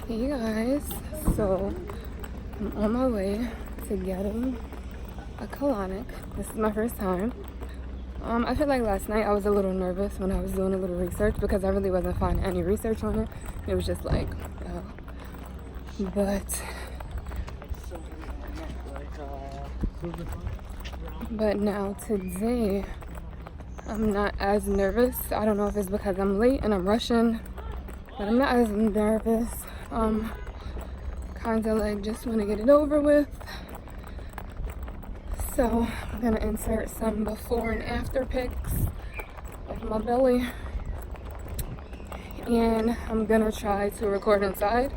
Hey guys, so I'm on my way to getting a colonic. This is my first time. I feel like last night I was a little nervous when I was doing a little research because I really wasn't finding any research on it. It was just like, but now today I'm not as nervous. I don't know if it's because I'm late and I'm rushing, but I'm not as nervous. Kind of like just want to get it over with. So I'm gonna insert some before and after pics of my belly, and I'm gonna try to record inside.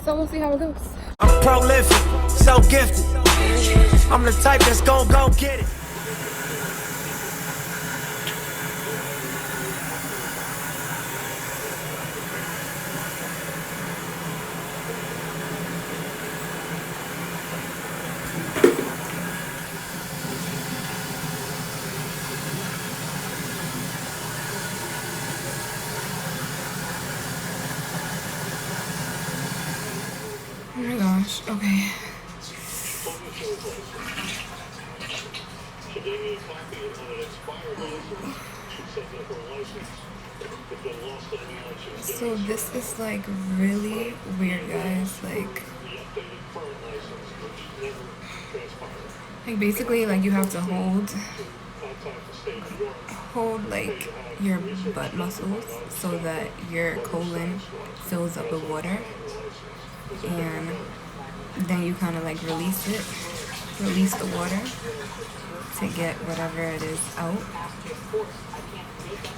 So we'll see how it goes. I'm prolific, so gifted. I'm the type that's gon' go get it. Oh my gosh, okay. So this is like really weird, guys. Like basically like you have to hold like your butt muscles so that your colon fills up with water, and then you kind of like release the water to get whatever it is out.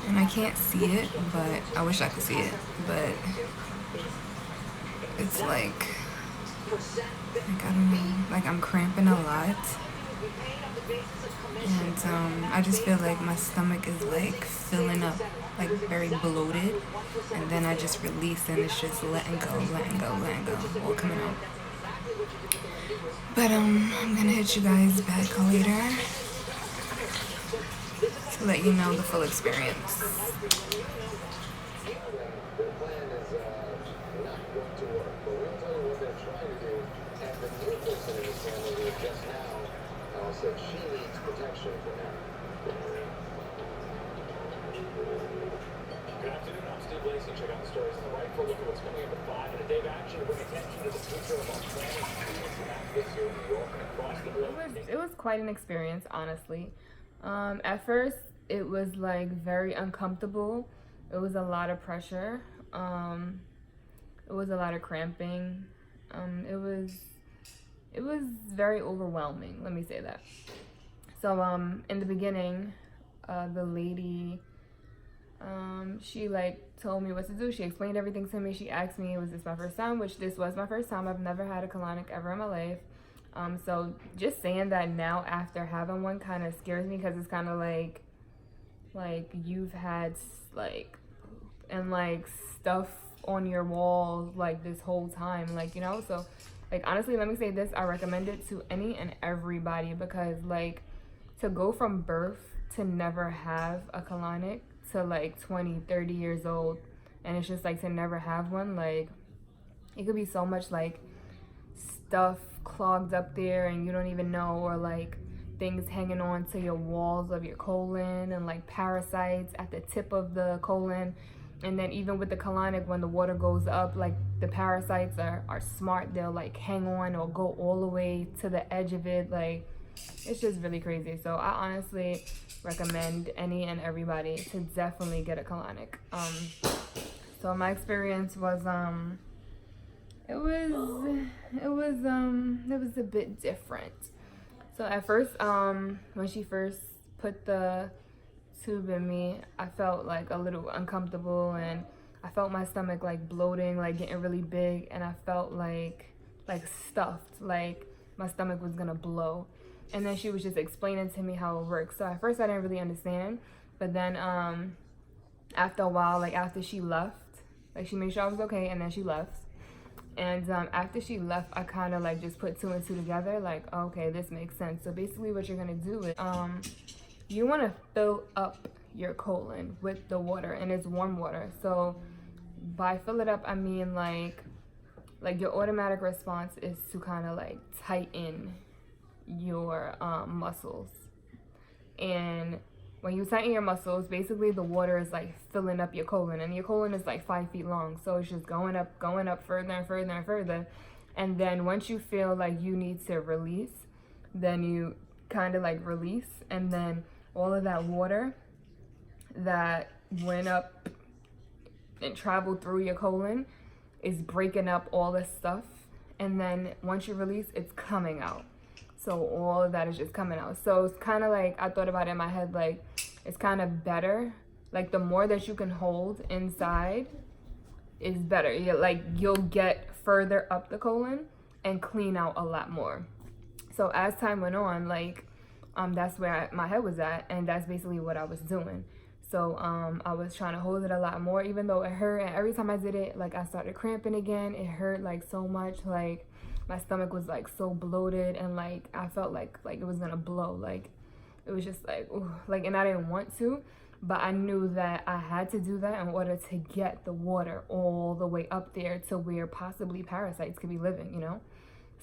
And I can't see it, but I wish I could see it, but it's like I don't know, like I'm cramping a lot, and I just feel like my stomach is like filling up, like very bloated, and then I just release and it's just letting go, all coming out. But I'm gonna hit you guys back later to let you know the full experience. Said she needs protection for now. Good afternoon, I'm Steve Lacey. Check out the stories on the right for a look at what's coming up at 5 in a day of action to bring attention to the future of Australia this year in New York and across the globe. It was quite an experience, honestly. At first, it was like very uncomfortable. It was a lot of pressure. It was a lot of cramping. It was very overwhelming, let me say that. So in the beginning, the lady, she like told me what to do. She explained everything to me. She asked me, was this my first time? Which this was my first time. I've never had a colonic ever in my life. So just saying that now after having one kind of scares me, because it's kind of like you've had like stuff on your walls like this whole time, like, you know. So like, honestly, let me say this, I recommend it to any and everybody, because like to go from birth to never have a colonic to like 20-30 years old, and it's just like to never have one, like it could be so much like stuff clogged up there and you don't even know, or like things hanging on to your walls of your colon, and like parasites at the tip of the colon. And then even with the colonic, when the water goes up, like the parasites are smart. They'll like hang on or go all the way to the edge of it. Like, it's just really crazy. So I honestly recommend any and everybody to definitely get a colonic. So my experience was it was a bit different. So at first, when she first put the tube in me, I felt like a little uncomfortable, and I felt my stomach like bloating, like getting really big, and I felt like stuffed, like my stomach was gonna blow. And then she was just explaining to me how it works. So at first I didn't really understand, but then after a while, like after she left, like she made sure I was okay, and then she left. And after she left, I kind of like just put two and two together, like, okay, this makes sense. So basically what you're gonna do is you want to fill up your colon with the water, and it's warm water. So by fill it up, I mean like your automatic response is to kind of like tighten your muscles. And when you tighten your muscles, basically the water is like filling up your colon, and your colon is like 5 feet long, so it's just going up further and further and further. And then once you feel like you need to release, then you kind of like release, and then all of that water that went up and traveled through your colon is breaking up all this stuff, and then once you release, it's coming out. So all of that is just coming out. So it's kind of like, I thought about it in my head, like it's kind of better, like the more that you can hold inside is better. You'll get further up the colon and clean out a lot more. So as time went on, like that's where my head was at, and that's basically what I was doing. So I was trying to hold it a lot more, even though it hurt. And every time I did it, like I started cramping again. It hurt like so much. Like my stomach was like so bloated, and like I felt like it was gonna blow. Like it was just like, ooh, like, and I didn't want to, but I knew that I had to do that in order to get the water all the way up there to where possibly parasites could be living, you know?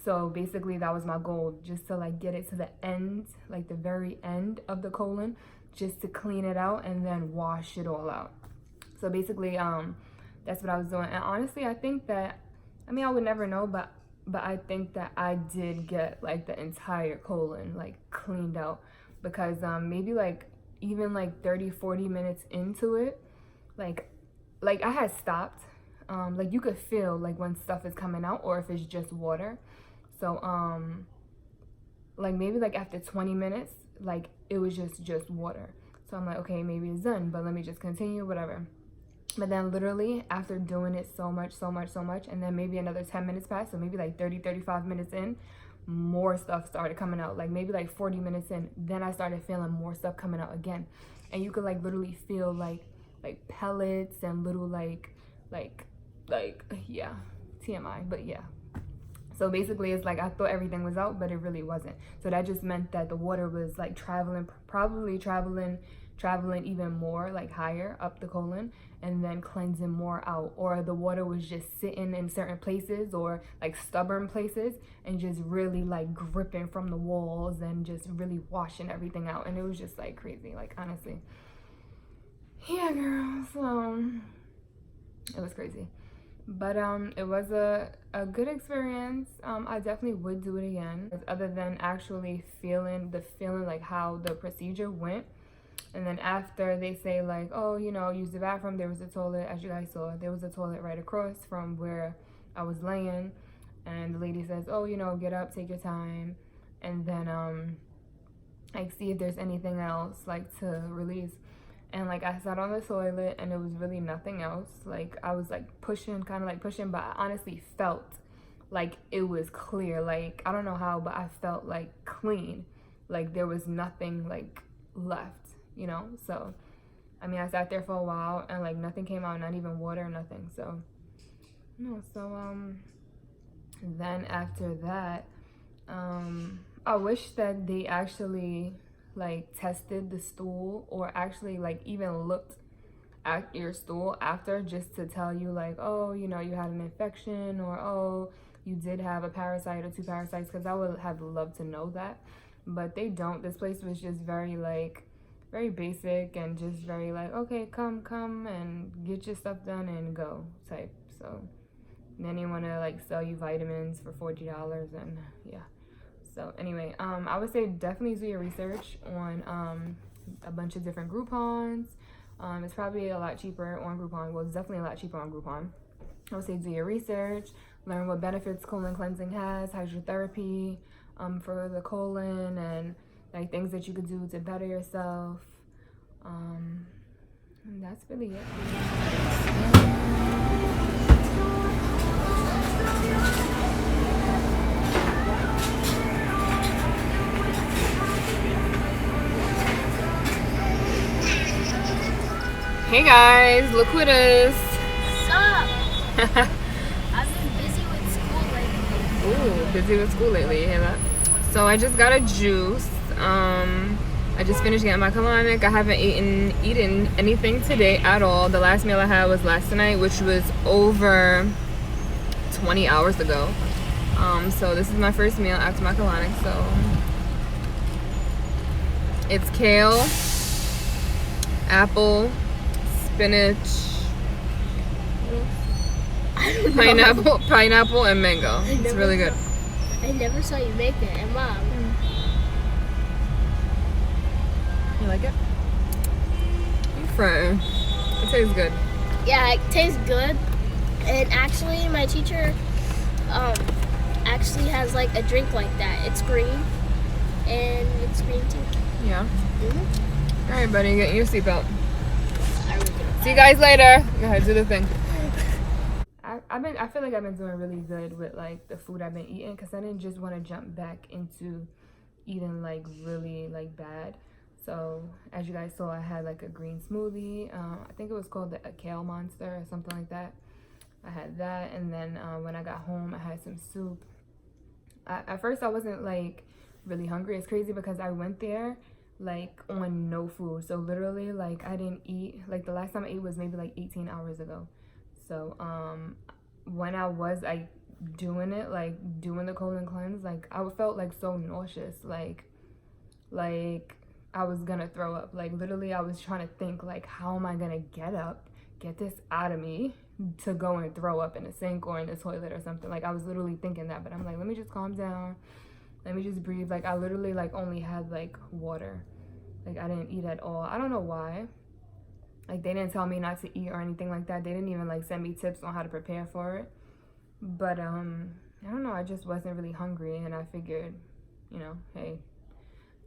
So basically that was my goal, just to like get it to the end, like the very end of the colon, just to clean it out and then wash it all out. So basically that's what I was doing. And honestly, I think that, I mean, I would never know, but I think that I did get like the entire colon like cleaned out, because maybe like even like 30-40 minutes into it, like I had stopped. Like you could feel like when stuff is coming out or if it's just water. So like maybe like after 20 minutes, like it was just water. So I'm like, okay, maybe it's done, but let me just continue, whatever. But then literally after doing it so much, and then maybe another 10 minutes passed, so maybe like 30-35 minutes in, more stuff started coming out. Like maybe like 40 minutes in, then I started feeling more stuff coming out again. And you could like literally feel like pellets and little like yeah, TMI, but yeah. So basically it's like I thought everything was out, but it really wasn't. So that just meant that the water was like probably traveling even more, like higher up the colon, and then cleansing more out. Or the water was just sitting in certain places, or like stubborn places, and just really like gripping from the walls and just really washing everything out. And it was just like crazy, like honestly. Yeah, girl, so it was crazy. But it was a good experience. I definitely would do it again, other than actually feeling like how the procedure went. And then after, they say like, oh, you know, use the bathroom. There was a toilet, as you guys saw, there was a toilet right across from where I was laying. And the lady says, oh, you know, get up, take your time, and then like see if there's anything else like to release. And like I sat on the toilet and it was really nothing else. Like I was like pushing, kind of like pushing, but I honestly felt like it was clear. Like I don't know how, but I felt like clean, like there was nothing like left, you know? So I mean, I sat there for a while and like nothing came out, not even water, nothing. So no, so then after that, I wish that they actually like tested the stool, or actually like even looked at your stool after, just to tell you like, oh, you know, you had an infection, or oh, you did have a parasite or 2 parasites, because I would have loved to know that. But they don't. This place was just very basic, and just very like, okay, come and get your stuff done and go type. So then they want to like sell you vitamins for $40, and yeah. So anyway, I would say definitely do your research on a bunch of different Groupons. It's probably a lot cheaper on Groupon. Well, it's definitely a lot cheaper on Groupon. I would say do your research, learn what benefits colon cleansing has, hydrotherapy for the colon, and like things that you could do to better yourself. And that's really it. Hey guys, look who it is. What's up? I've been busy with school lately. Ooh, busy with school lately, you hear that? So I just got a juice. I I just finished getting my colonic. I haven't eaten anything today at all. The last meal I had was last night, which was over 20 hours ago. So this is my first meal after my colonic. So it's kale, apple, spinach, pineapple, and mango. It's really good. I never saw you make it, and Mom. You like it? You friend. It tastes good. Yeah, it tastes good. And actually, my teacher actually has like a drink like that. It's green, and it's green tea. Yeah. Mm-hmm. All right, buddy, get your seatbelt. See you guys later. Go ahead, do the thing. I feel like I've been doing really good with like the food I've been eating, because I didn't just want to jump back into eating like really like bad. So as you guys saw, I had like a green smoothie. I think it was called a kale monster or something like that. I had that, and then when I got home, I had some soup. At first I wasn't like really hungry. It's crazy because I went there like on no food. So literally like I didn't eat, like the last time I ate was maybe like 18 hours ago. So when I was like doing it, like doing the colon cleanse, like I felt like so nauseous, like I was gonna throw up. Like literally I was trying to think like, how am I gonna get up, get this out of me to go and throw up in a sink or in the toilet or something. Like I was literally thinking that, but I'm like, let me just calm down, let me just breathe. Like I literally like only had like water. Like I didn't eat at all. I don't know why. Like they didn't tell me not to eat or anything like that. They didn't even like send me tips on how to prepare for it. But I don't know, I just wasn't really hungry, and I figured, you know, hey.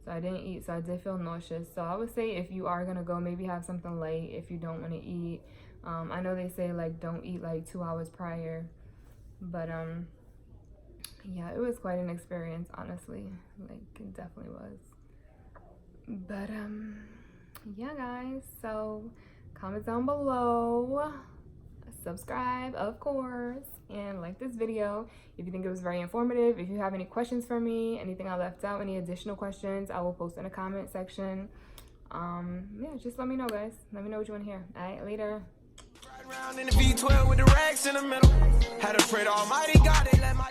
So I didn't eat, so I did feel nauseous. So I would say if you are gonna go, maybe have something light if you don't want to eat. I know they say like don't eat like 2 hours prior, but yeah, it was quite an experience, honestly. Like it definitely was. But yeah guys, so comment down below, subscribe of course, and like this video if you think it was very informative. If you have any questions for me, anything I left out, any additional questions, I will post in the comment section. Yeah, just let me know guys, let me know what you want to hear. All right, later. Right around in the V12 with the racks in the middle. Had to pray to Almighty God, they let my